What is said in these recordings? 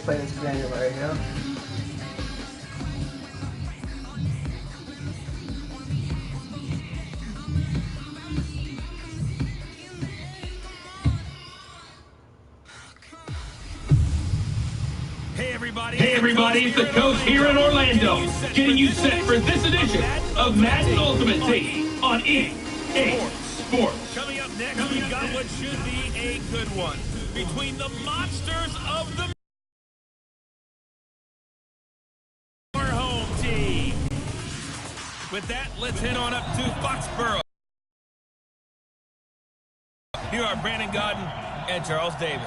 play this January, you know? Hey everybody, it's the coach here in Orlando, getting you set for this edition of Madden Ultimate Team on EA Sports. Coming up next, we've got what should be a good one between the monsters of the home team. With that, let's head on up to Foxborough. Here are Brandon Gaudin and Charles Davis.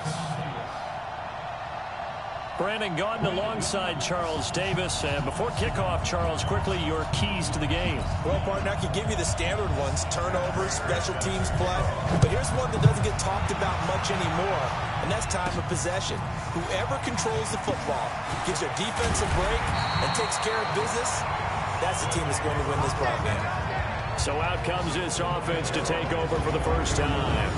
Brandon Gaudin alongside Charles Davis. And before kickoff, Charles, quickly your keys to the game. Well, partner, I can give you the standard ones, turnovers, special teams play. But here's one that doesn't get talked about much anymore, and that's time of possession. Whoever controls the football, gives their defense a break, and takes care of business, that's the team that's going to win this ball game. So out comes this offense to take over for the first time.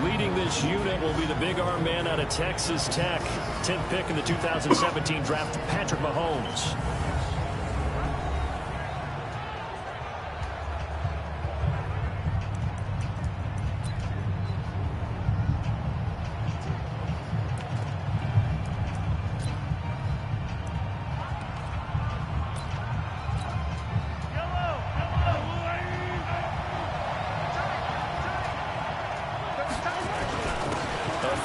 Leading this unit will be the big arm man out of Texas Tech. 10th pick in the 2017 draft, Patrick Mahomes.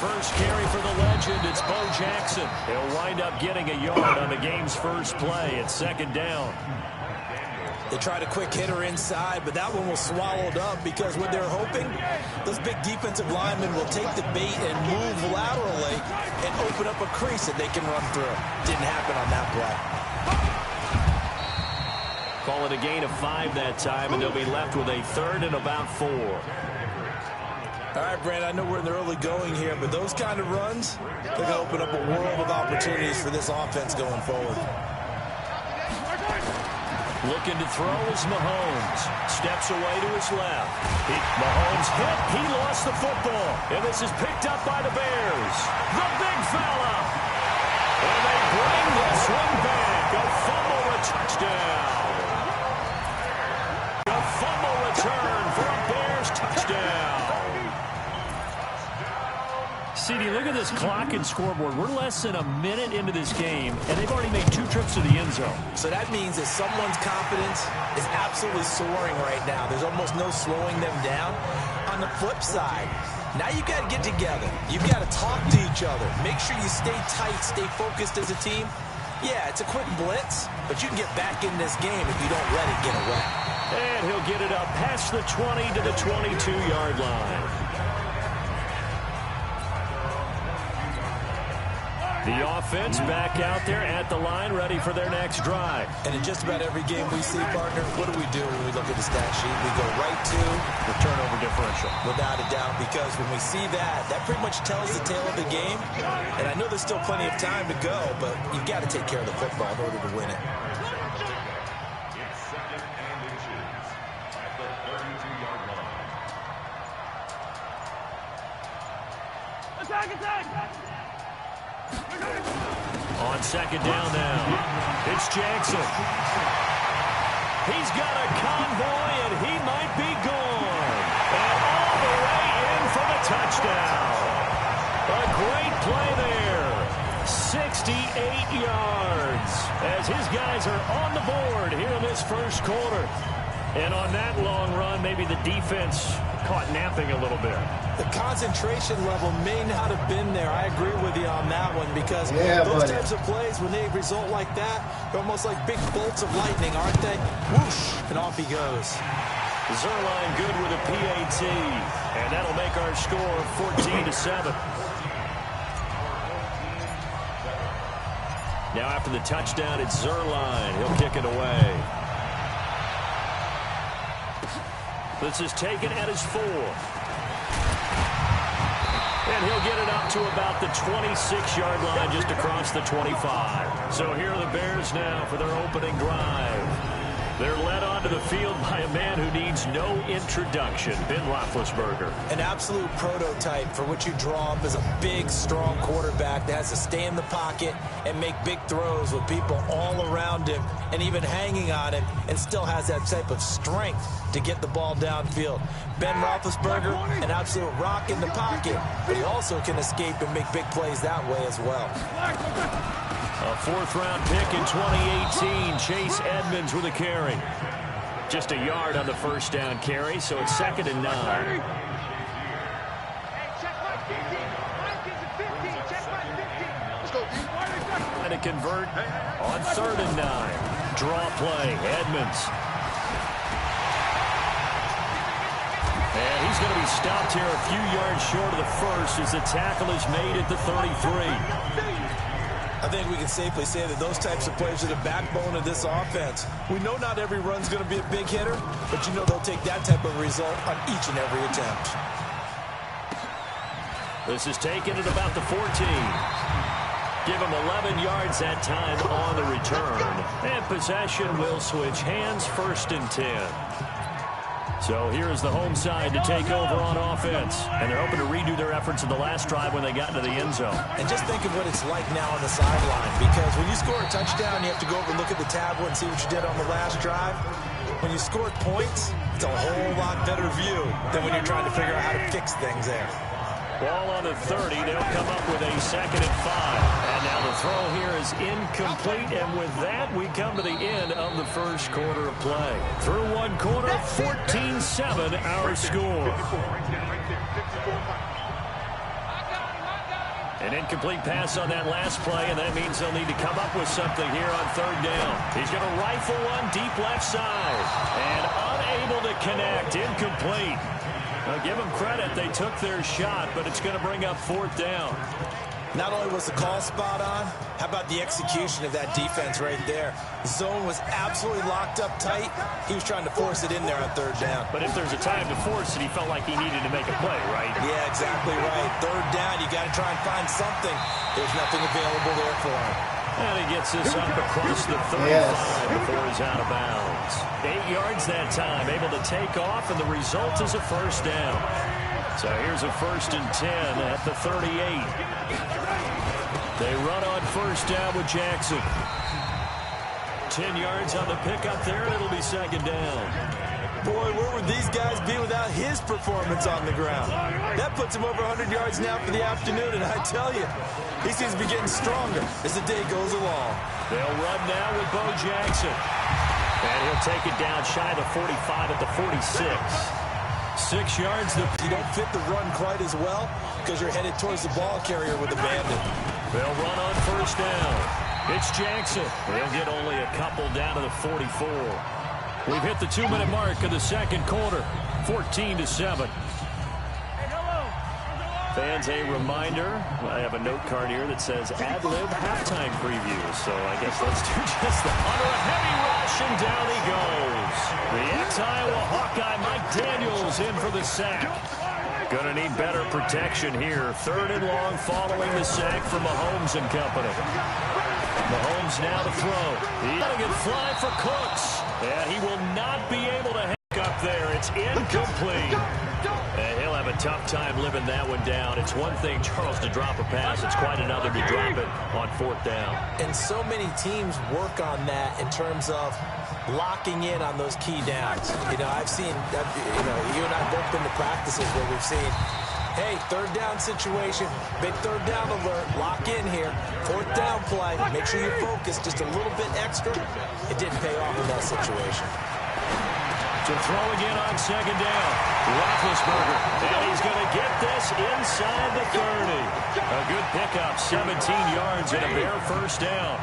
First carry for the legend, it's Bo Jackson. He'll wind up getting a yard on the game's first play. It's second down. They tried a quick hitter inside, but that one was swallowed up because what they're hoping, those big defensive linemen will take the bait and move laterally and open up a crease that they can run through. Didn't happen on that play. Call it a gain of 5 that time, and they'll be left with a 3rd and about 4. All right, Brand, I know we're in the early going here, but those kind of runs, they're going to open up a world of opportunities for this offense going forward. Looking to throw is Mahomes. Steps away to his left. Mahomes hit. He lost the football. And this is picked up by the Bears. The big fella. And they bring this one back. A fumble, a touchdown. A fumble return for a Bears touchdown. CD, look at this clock and scoreboard. We're less than a minute into this game, and they've already made 2 trips to the end zone. So that means that someone's confidence is absolutely soaring right now. There's almost no slowing them down. On the flip side, now you've got to get together. You've got to talk to each other. Make sure you stay tight, stay focused as a team. Yeah, it's a quick blitz, but you can get back in this game if you don't let it get away. And he'll get it up past the 20 to the 22-yard line. The offense back out there at the line, ready for their next drive. And in just about every game we see, partner, what do we do when we look at the stat sheet? We go right to the turnover differential. Without a doubt, because when we see that, that pretty much tells the tale of the game. And I know there's still plenty of time to go, but you've got to take care of the football in order to win it. Attack! On second down now, it's Jackson. He's got a convoy, and he might be gone. And all the way in for the touchdown. A great play there. 68 yards as his guys are on the board here in this first quarter. And on that long run, maybe the defense caught napping a little bit. The concentration level may not have been there. I agree with you on that one because those types of plays, when they result like that, they're almost like big bolts of lightning, aren't they? Whoosh, and off he goes. Zerline good with a PAT, and that'll make our score 14-7. Now after the touchdown, it's Zerline. He'll kick it away. This is taken at his 4. And he'll get it up to about the 26-yard line, just across the 25. So here are the Bears now for their opening drive. They're led onto the field by a man who needs no introduction, Ben Roethlisberger. An absolute prototype for what you draw up as a big, strong quarterback that has to stay in the pocket and make big throws with people all around him and even hanging on him, and still has that type of strength to get the ball downfield. Ben Roethlisberger, an absolute rock in the pocket, but he also can escape and make big plays that way as well. A fourth-round pick in 2018, Chase Edmonds with a carry. Just a yard on the first down carry, so it's 2nd and 9. And to convert on 3rd and 9. Draw play, Edmonds. And he's going to be stopped here a few yards short of the first as the tackle is made at the 33. I think we can safely say that those types of plays are the backbone of this offense. We know not every run's going to be a big hitter, but you know they'll take that type of result on each and every attempt. This is taken at about the 14. Give him 11 yards that time on the return. And possession will switch hands, 1st and 10. So here is the home side to take over on offense. And they're hoping to redo their efforts in the last drive when they got into the end zone. And just think of what it's like now on the sideline, because when you score a touchdown, you have to go over and look at the tablet and see what you did on the last drive. When you score points, it's a whole lot better view than when you're trying to figure out how to fix things there. Ball on the 30. They'll come up with a 2nd and 5. And now the throw here is incomplete. And with that, we come to the end of the first quarter of play. Through one quarter, 14-7 our score. An incomplete pass on that last play, and that means they'll need to come up with something here on 3rd down. He's going to rifle one deep left side. And unable to connect. Incomplete. Now, give them credit. They took their shot, but it's going to bring up 4th down. Not only was the call spot on, how about the execution of that defense right there? The zone was absolutely locked up tight. He was trying to force it in there on 3rd down. But if there's a time to force it, he felt like he needed to make a play, right? Yeah, exactly right. 3rd down, you got to try and find something. There's nothing available there for him. And he gets this up across the 35 before he's out of bounds. 8 yards that time, able to take off, and the result is a 1st down. So here's a 1st and 10 at the 38. They run on 1st down with Jackson. 10 yards on the pickup there, and it'll be 2nd down. Boy, where would these guys be without his performance on the ground? That puts him over 100 yards now for the afternoon, and I tell you, he seems to be getting stronger as the day goes along. They'll run now with Bo Jackson. And he'll take it down shy of the 45 at the 46. 6 yards. You don't fit the run quite as well because you're headed towards the ball carrier with the bandit. They'll run on 1st down. It's Jackson. They'll get only a couple down to the 44. We've hit the 2-minute mark of the 2nd quarter. 14-7. Fans, a reminder, I have a note card here that says ad-lib halftime preview. So I guess let's do just that. Under a heavy rush, and down he goes. The ex-Iowa Hawkeye Mike Daniels in for the sack. Gonna need better protection here. 3rd and long following the sack from Mahomes and company. Mahomes now to throw. He's gonna get fly for Cooks. And he will not be able to hang up there. It's incomplete. And he'll have a tough time living that one down. It's one thing, Charles, to drop a pass. It's quite another to drop it on 4th down. And so many teams work on that in terms of locking in on those key downs. You know, I've seen, you and I both been to practices where we've seen, hey, 3rd down situation, big 3rd down alert, lock in here, 4th down play, make sure you focus just a little bit extra. It didn't pay off in that situation. To throw again on 2nd down. Roethlisberger. And he's going to get this inside the 30. A good pickup, 17 yards and a bare 1st down.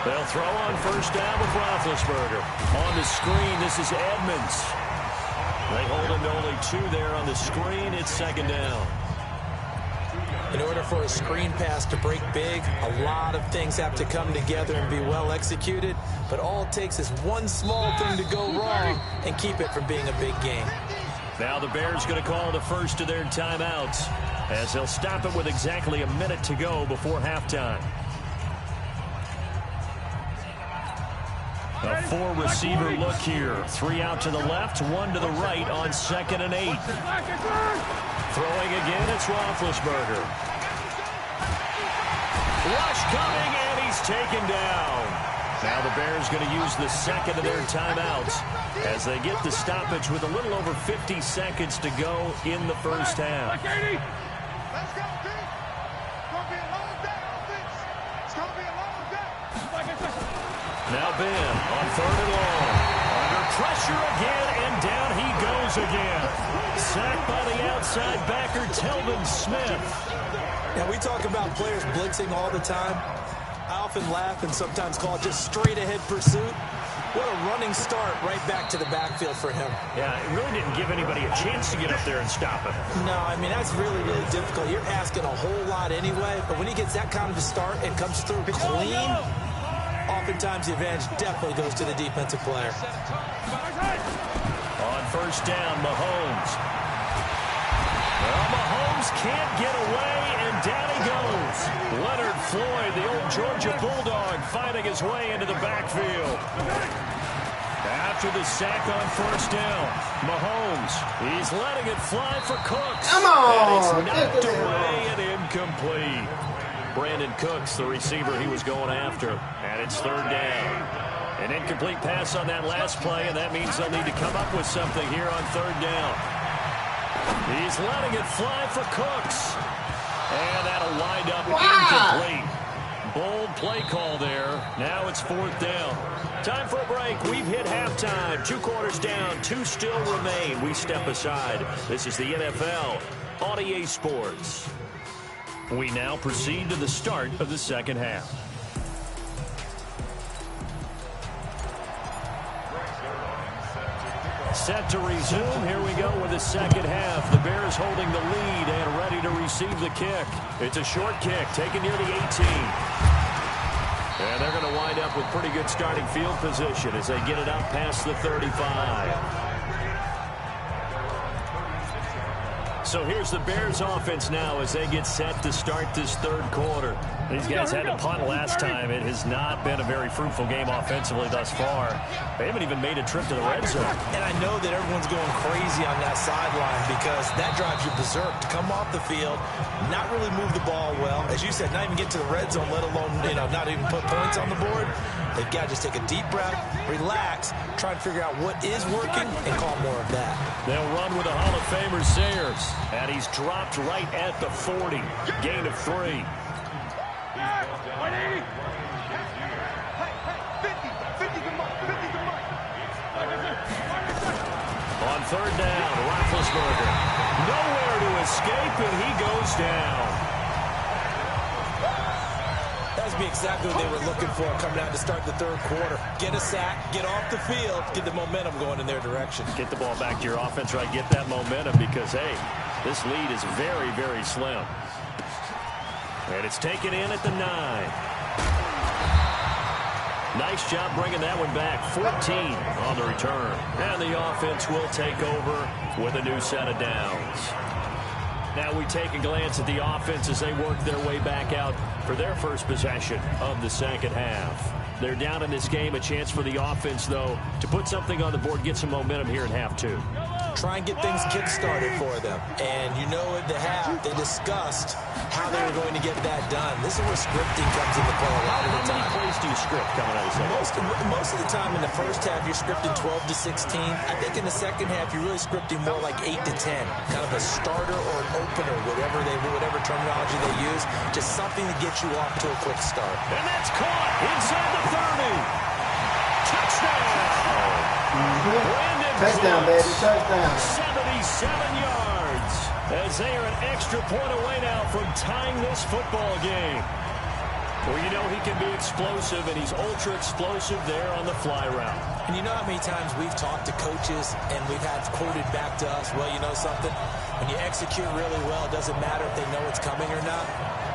They'll throw on 1st down with Roethlisberger. On the screen, this is Edmonds. They hold him to only 2 there on the screen. It's 2nd down. In order for a screen pass to break big, a lot of things have to come together and be well executed. But all it takes is one small thing to go wrong and keep it from being a big game. Now the Bears going to call the first of their timeouts as they'll stop it with exactly a minute to go before halftime. A four-receiver look here. 3 out to the left, 1 to the right on 2nd and 8. Throwing again, it's Roethlisberger. Rush coming, and he's taken down. Now the Bears going to use the second of their timeouts as they get the stoppage with a little over 50 seconds to go in the first half. Now Ben on 3rd and long. Under pressure again, and down he goes again. Sacked by the outside backer, Telvin Smith. Yeah, we talk about players blitzing all the time. I often laugh and sometimes call it just straight-ahead pursuit. What a running start right back to the backfield for him. Yeah, it really didn't give anybody a chance to get up there and stop him. No, I mean, that's really, really difficult. You're asking a whole lot anyway, but when he gets that kind of a start and comes through clean, oftentimes the advantage definitely goes to the defensive player. On 1st down, Mahomes. Well, Mahomes can't get away, and down he goes. Leonard Floyd, the old Georgia Bulldog, fighting his way into the backfield. After the sack on 1st down, Mahomes, he's letting it fly for Cooks. Come on! And it's knocked away and incomplete. Brandon Cooks, the receiver he was going after, and it's 3rd down. An incomplete pass on that last play, and that means they'll need to come up with something here on 3rd down. He's letting it fly for Cooks. And that'll wind up incomplete. Bold play call there. Now it's 4th down. Time for a break. We've hit halftime. 2 quarters down. 2 still remain. We step aside. This is the NFL on EA Sports. We now proceed to the start of the second half. Set to resume. Here we go with the second half. The Bears holding the lead and ready to receive the kick. It's a short kick taken near the 18. And they're going to wind up with pretty good starting field position as they get it up past the 35. So here's the Bears offense now as they get set to start this 3rd quarter. These guys had to punt last time. It has not been a very fruitful game offensively thus far. They haven't even made a trip to the red zone. And I know that everyone's going crazy on that sideline because that drives you berserk to come off the field, not really move the ball well. As you said, not even get to the red zone, let alone, not even put points on the board. They've got to just take a deep breath, relax, try and figure out what is working, and call more of that. They'll run with the Hall of Famer Sayers, and he's dropped right at the 40. Gain of 3. On 3rd down, Roethlisberger. Nowhere to escape, and he goes down. That's be exactly what they were looking for coming out to start the 3rd quarter. Get a sack, get off the field, get the momentum going in their direction. Get the ball back to your offense, right? Get that momentum because, hey, this lead is very, very slim. And it's taken in at the 9. Nice job bringing that one back. 14 on the return. And the offense will take over with a new set of downs. Now we take a glance at the offense as they work their way back out for their first possession of the second half. They're down in this game. A chance for the offense, though, to put something on the board, get some momentum here in half 2. Try and get things kick-started for them. And you know at the half, they discussed how they were going to get that done. This is where scripting comes into play a lot of the time. How many plays do you script coming out of the second? Most of the time in the first half, you're scripting 12 to 16. I think in the second half, you're really scripting more like 8 to 10. Kind of a starter or an opener, whatever terminology they use. Just something to get you off to a quick start. And that's caught inside the 30. Touchdown! Touchdown, baby, touchdown. 77 yards as they are an extra point away now from tying this football game. Well, you know he can be explosive, and he's ultra explosive there on the fly route. And you know how many times we've talked to coaches and we've had quoted back to us, well, you know something? When you execute really well, it doesn't matter if they know it's coming or not.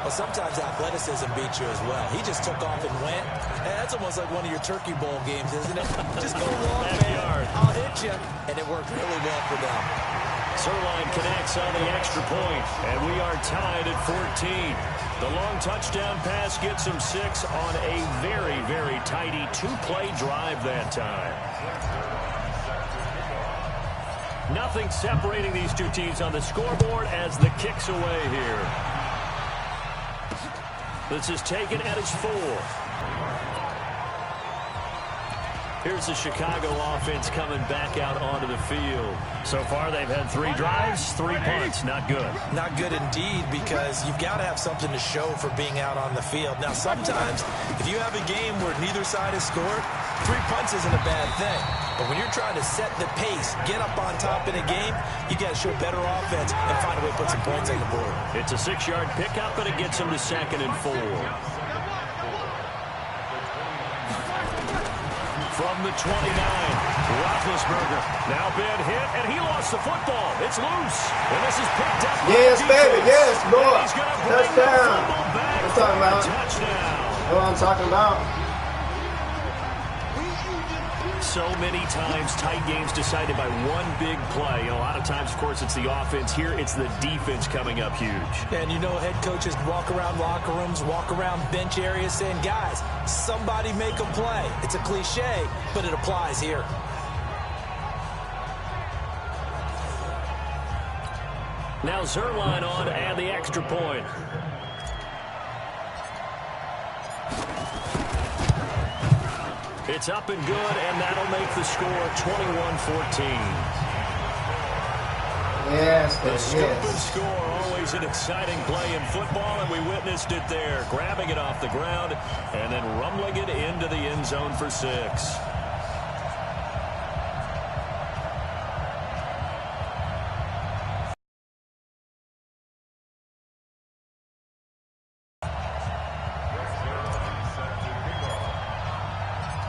Well, sometimes athleticism beats you as well. He just took off and went. And that's almost like one of your Turkey Bowl games, isn't it? Just go long, man. I'll hit you. And it worked really well for them. Sirline connects on the extra point, and we are tied at 14. The long touchdown pass gets him 6 on a very, very tidy 2-play drive that time. Nothing separating these two teams on the scoreboard as the kick's away here. This is taken at his 4. Here's the Chicago offense coming back out onto the field. So far, they've had 3 drives, 3 punts. Not good. Not good indeed, because you've got to have something to show for being out on the field. Now, sometimes, if you have a game where neither side has scored, 3 punts isn't a bad thing. But when you're trying to set the pace, get up on top in a game, you got to show better offense and find a way to put some points on the board. It's a 6-yard pickup, but it gets him to 2nd and 4. From the 29, Roethlisberger now been hit, and he lost the football. It's loose, and this is picked up. Yes, baby, yes, Lord. Touchdown. That's talking about. Touchdown. That's what I'm talking about. So many times, tight games decided by one big play. A lot of times, of course, it's the offense. Here, it's the defense coming up huge. And you know, head coaches walk around locker rooms, walk around bench areas saying, guys, somebody make a play. It's a cliche, but it applies here. Now Zerline on to add the extra point. It's up and good, and that'll make the score 21-14. Yes, The stupid yes. score, always an exciting play in football, and we witnessed it there. Grabbing it off the ground and then rumbling it into the end zone for 6.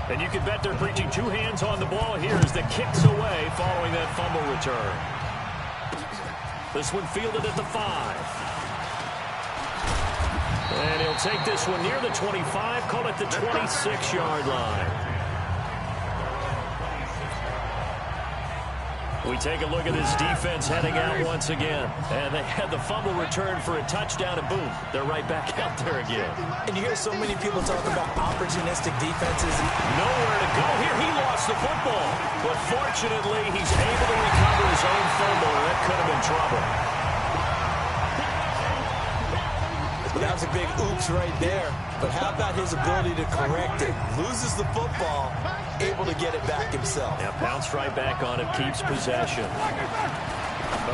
And you can bet they're preaching 2 hands on the ball here as the kick's away following that fumble return. This one fielded at the 5. And he'll take this one near the 25, call it the 26-yard line. We take a look at this defense heading out once again. And they had the fumble return for a touchdown, and boom, they're right back out there again. And you hear so many people talk about opportunistic defenses. Nowhere to go here. He lost the football. But fortunately, he's able to recover his own fumble, and that could have been trouble. That was a big oops right there. But how about his ability to correct it? Loses the football, able to get it back himself. Yeah, bounced right back on it, keeps possession.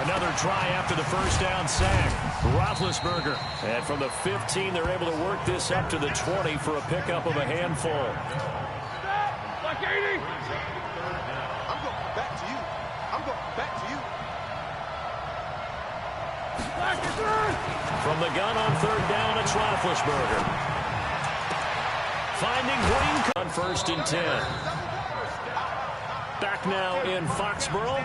Another try after the first down sack. Roethlisberger. And from the 15, they're able to work this up to the 20 for a pickup of a handful. I'm going back to you. I'm going back to you. From the gun on 3rd down, it's Roethlisberger. Finding Green on 1st and 10. Back now in Foxborough.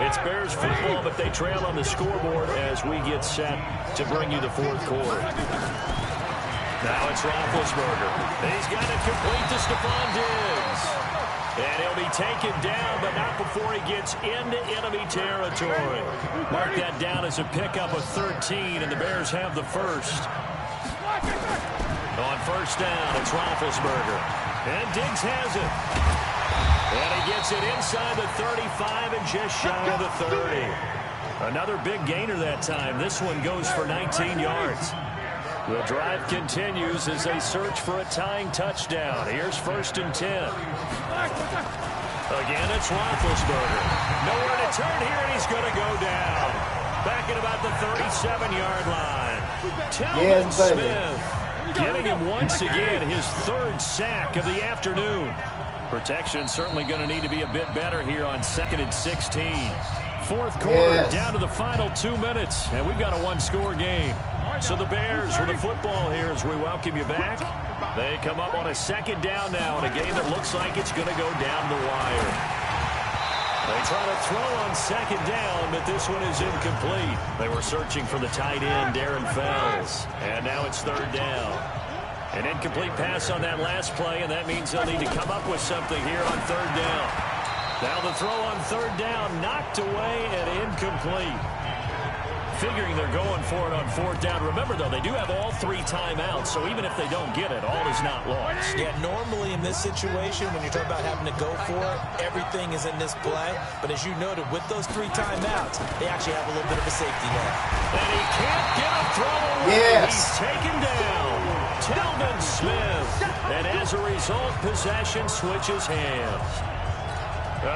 It's Bears football, but they trail on the scoreboard as we get set to bring you the 4th quarter. Now it's Roethlisberger. He's got it complete to Stephon Diggs. And he'll be taken down, but not before he gets into enemy territory. Mark that down as a pickup of 13, and the Bears have the first. On 1st down, it's Roethlisberger. And Diggs has it. And he gets it inside the 35 and just shy of the 30. Another big gainer that time. This one goes for 19 yards. The drive continues as they search for a tying touchdown. Here's 1st and 10. Again, it's Roethlisberger. Nowhere to turn here, and he's going to go down. Back at about the 37-yard line. Talon Smith giving him once again his 3rd sack of the afternoon. Protection certainly going to need to be a bit better here on 2nd and 16. 4th quarter, down to the final 2 minutes, and we've got a 1-score game. So the Bears with the football here as we welcome you back. They come up on a 2nd down now in a game that looks like it's going to go down the wire. They try to throw on 2nd down, but this one is incomplete. They were searching for the tight end, Darren Fells, and now it's 3rd down. An incomplete pass on that last play, and that means they'll need to come up with something here on 3rd down. Now the throw on 3rd down, knocked away and incomplete. figuring they're going for it on 4th down. Remember, though, they do have all 3 timeouts, so even if they don't get it, all is not lost. Yeah, normally in this situation, when you're talking about having to go for it, everything is in this play. But as you noted, with those 3 timeouts, they actually have a little bit of a safety net. And he can't get a throw away. Yes. He's taken down. Telvin Smith. And as a result, possession switches hands.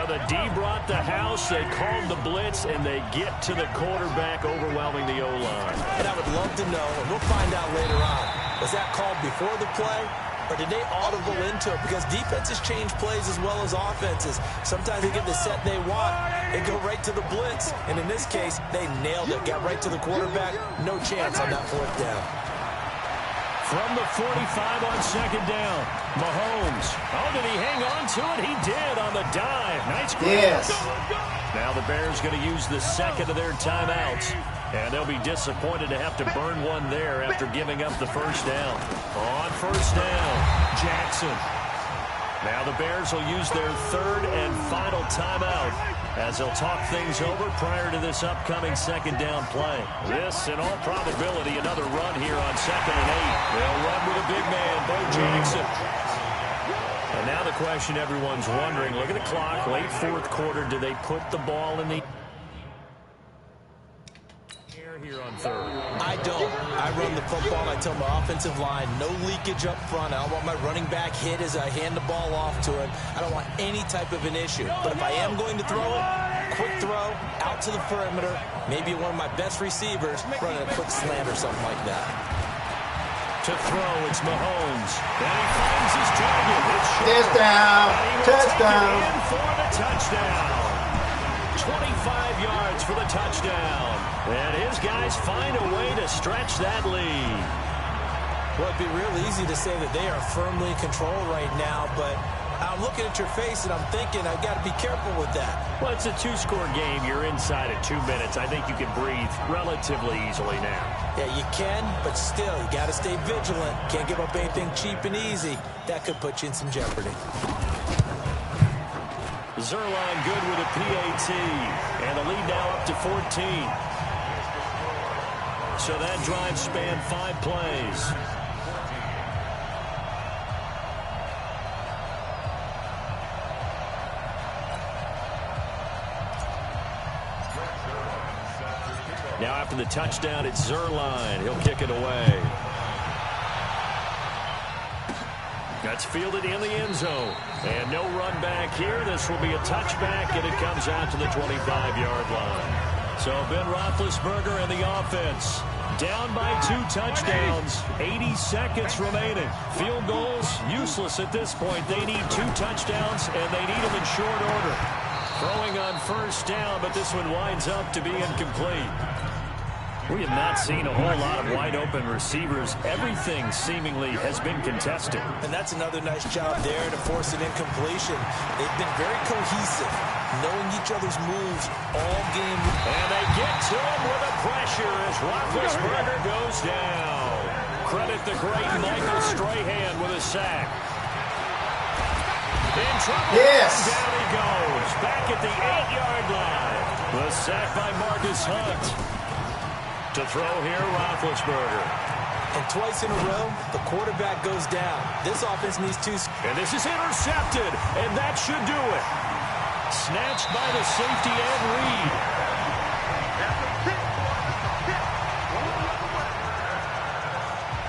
The D brought the house, they called the blitz, and they get to the quarterback, overwhelming the O-line. And I would love to know, and we'll find out later on, was that called before the play, or did they audible into it? Because defenses change plays as well as offenses. Sometimes they get the set they want, they go right to the blitz, and in this case, they nailed it, got right to the quarterback, no chance on that 4th down. From the 45 on 2nd down, Mahomes. Oh, did he hang on to it? He did on the dive. Nice grab. Yes. Now the Bears going to use the 2nd of their timeouts, and they'll be disappointed to have to burn one there after giving up the 1st down. On 1st down, Jackson. Now the Bears will use their 3rd and final timeout as they'll talk things over prior to this upcoming 2nd down play. This, in all probability, another run here on 2nd and 8. They'll run with a big man, Bo Jackson. And now the question everyone's wondering, look at the clock, late 4th quarter, do they put the ball in the air here on 3rd? I don't. I run the football, and I tell my offensive line, no leakage up front. I don't want my running back hit as I hand the ball off to him. I don't want any type of an issue. But if I am going to throw it, quick throw, out to the perimeter, maybe one of my best receivers running a quick slant or something like that. To throw, it's Mahomes. And he finds his target. It's short. Touchdown. And he will Touchdown. take it in for the touchdown. 25 yards for the touchdown. And his guys find a way to stretch that lead. Well, it'd be real easy to say that they are firmly in control right now, but I'm looking at your face and I'm thinking I've got to be careful with that. Well, it's a 2-score game. You're inside at 2 minutes. I think you can breathe relatively easily now. Yeah, you can, but still, you got to stay vigilant. Can't give up anything cheap and easy. That could put you in some jeopardy. Zerline good with a PAT, and the lead now up to 14. So that drive spanned 5 plays. Now after the touchdown, it's Zerline. He'll kick it away. That's fielded in the end zone. And no run back here. This will be a touchback, and it comes out to the 25-yard line. So Ben Roethlisberger and the offense down by 2 touchdowns. 80 seconds remaining. Field goals useless at this point. They need 2 touchdowns, and they need them in short order. Throwing on 1st down, but this one winds up to be incomplete. We have not seen a whole lot of wide-open receivers. Everything seemingly has been contested. And that's another nice job there to force an incompletion. They've been very cohesive, knowing each other's moves all game. And they get to him with a pressure as Roethlisberger goes down. Credit the great Michael Strahan with a sack. In trouble. Yes. Down he goes. Back at the 8-yard line. The sack by Marcus Hunt. To throw here, Roethlisberger. And twice in a row, the quarterback goes down. This offense needs 2. And this is intercepted, and that should do it. Snatched by the safety Ed Reed.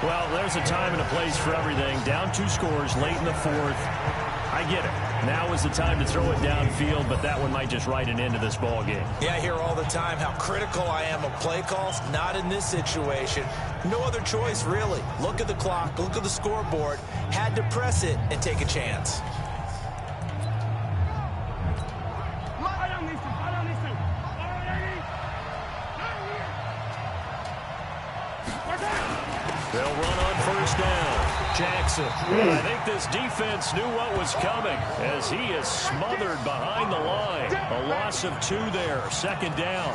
Well, there's a time and a place for everything. Down 2 scores late in the 4th. I get it. Now is the time to throw it downfield, but that one might just write an end to this ball game. Yeah, I hear all the time how critical I am of play calls. Not in this situation. No other choice, really. Look at the clock, look at the scoreboard. Had to press it and take a chance. They'll run on 1st down. Jackson. I think this defense knew what was coming as he is smothered behind the line. A loss of 2 there. 2nd down.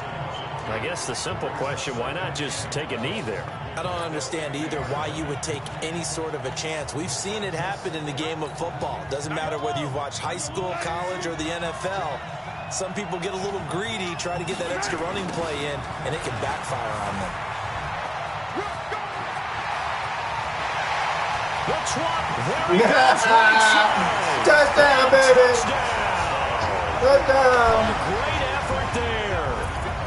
I guess the simple question, why not just take a knee there? I don't understand either why you would take any sort of a chance. We've seen it happen in the game of football. Doesn't matter whether you've watched high school, college, or the NFL. Some people get a little greedy, try to get that extra running play in, and it can backfire on them. The swap. There he goes. Touchdown, baby. Touchdown. A great effort there.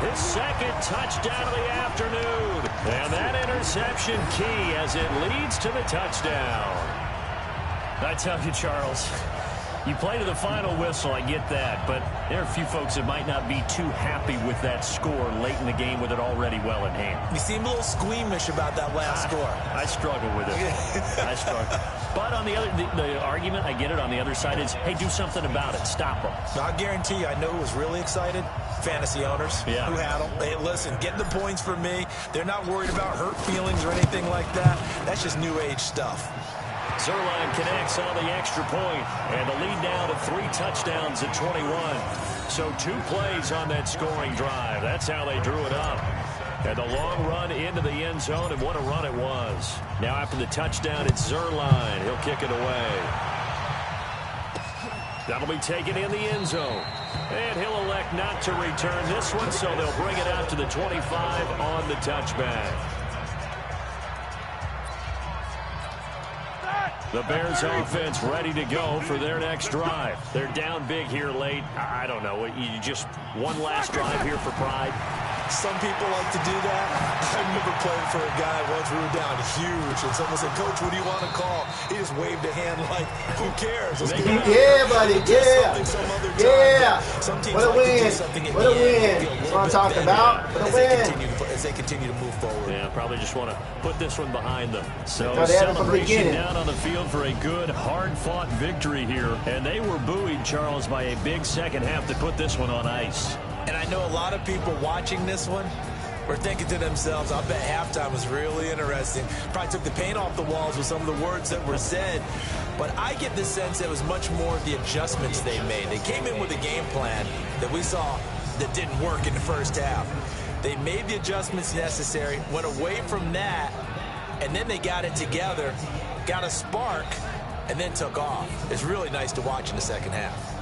His second touchdown of the afternoon. And that interception key as it leads to the touchdown. I tell you, Charles, you play to the final whistle, I get that, but there are a few folks that might not be too happy with that score late in the game with it already well in hand. You seem a little squeamish about that last score. I struggle with it. I struggle. But on the other, the argument, I get it, on the other side is, hey, do something about it. Stop them. I guarantee you, I know who was really excited. Fantasy owners who had them. Hey, listen, getting the points for me. They're not worried about hurt feelings or anything like that. That's just new age stuff. Zerline connects on the extra point, and the lead now to 3 touchdowns at 21. So 2 plays on that scoring drive. That's how they drew it up. And the long run into the end zone, and what a run it was. Now after the touchdown, it's Zerline. He'll kick it away. That'll be taken in the end zone. And he'll elect not to return this one, so they'll bring it out to the 25 on the touchback. The Bears offense ready to go for their next drive. They're down big here late. I don't know. You just one last drive here for pride. Some people like to do that. I remember playing for a guy once. We were down huge, and someone said, "Coach, what do you want to call?" He just waved a hand like, "Who cares? Let's get it out." Yeah, buddy. Yeah. Yeah. Some teams What a like to do win. something at What a the end. win. That's what I'm talking about. What a win. As they continue to move forward. Yeah, probably just want to put this one behind them. So No, they had it from the celebration beginning. down on the field for a good, hard-fought victory here. And they were buoyed, Charles, by a big second half to put this one on ice. And I know a lot of people watching this one were thinking to themselves, I bet halftime was really interesting. Probably took the paint off the walls with some of the words that were said. But I get the sense it was much more of the adjustments they made. They came in with a game plan that we saw that didn't work in the first half. They made the adjustments necessary, went away from that, and then they got it together, got a spark, and then took off. It's really nice to watch in the second half.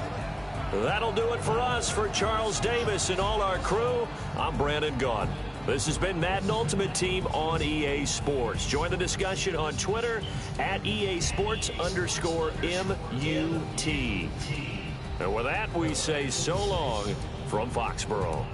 That'll do it for us. For Charles Davis and all our crew, I'm Brandon Gaughan. This has been Madden Ultimate Team on EA Sports. Join the discussion on Twitter at EA Sports_MUT. And with that, we say so long from Foxborough.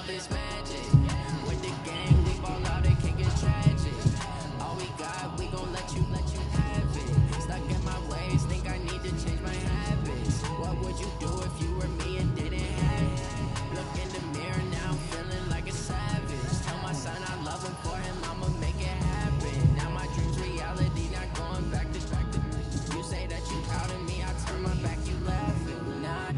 This magic with the gang, we ball out, it can get tragic. All we got, we gon' let you have it. Stuck in my ways, think I need to change my habits. What would you do if you were me and didn't have it? Look in the mirror now, feeling like a savage. Tell my son I love him, for him I'ma make it happen. Now my dreams reality, not going back distracted. You say that you proud of me, I turn my back, you laughing. Nah.